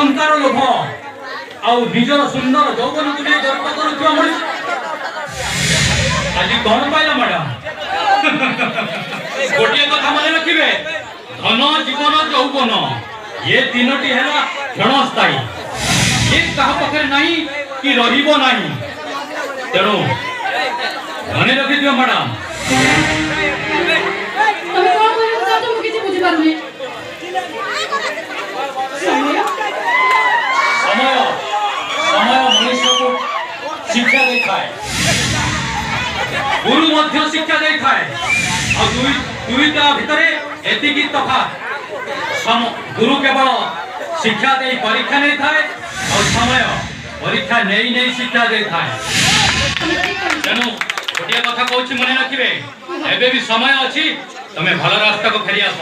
ଟଙ୍କାର ଲୋଭ ଆଉ ନିଜର ସୁନ୍ଦର ଯୌବନକୁ ନେଇ ଗର୍ବ କରୁଥିବା ମଣିଷ ଆଜି କଣ ପାଇଲା ମ୍ୟାଡାମ? ଗୋଟିଏ କଥା ମନେ ରଖିବେ, ଧନ ଜୀବନ ଯୌବନ ଏ ତିନୋଟି ହେଲା କ୍ଷଣସ୍ଥାୟୀ, ଏ କାହା ପାଖରେ ନାହିଁ କି ରହିବ ନାହିଁ। ତେଣୁ ମନେ ରଖିଥିବ ମ୍ୟାଡାମ। समय मनुष्य को शिक्षा देता है, गुरु मध्य शिक्षा देता है। और दुईटा भितर एतिकी तफात, गुरु केवल शिक्षा दे परीक्षा नहीं था और समय परीक्षा नहीं नहीं शिक्षा देता है। तेणु गोटे कथा कहूँ मन रखिए, एबे भी समय अच्छी, तुम्हें भल रास्ता को फेरी आस,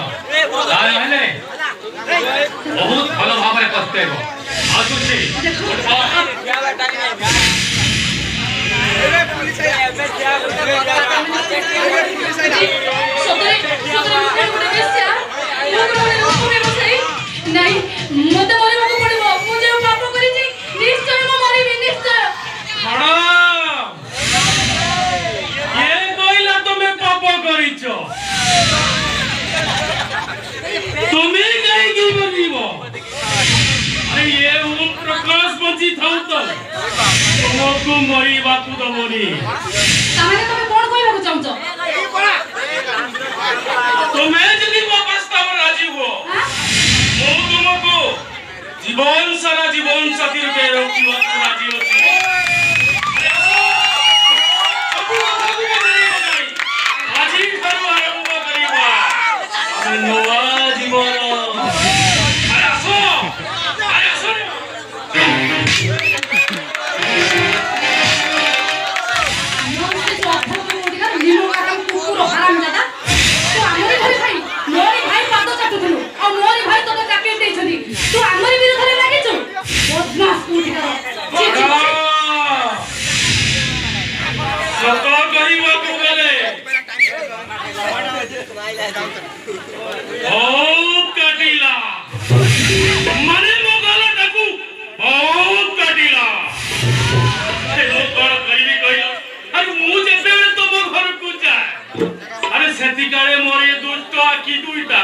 बहुत भल भाव में पस्तेब आसुची। नहीं मते मरे पड़ो, मुझे पाप करी निश्चय मो मरिबी निश्चय। ये कहला तुमे पाप करिछो, तुमे कहीं की मरिबो? अरे ये ओम प्रकाश बची थाउ तो तुमको मरिबा को दबोनी। तामाने तुमे कोन कहबा को चाहछो? तुमे जदी वापस तब राजी हो, मो तुमको जीवन सारा जीवन साथी रूपे रखिबा को राजी होची। सब कथा को बदलिबो नहीं, आजी ठारू आरंभ करिबा नवा जीवन। अरे आसो बहुत कटिला मन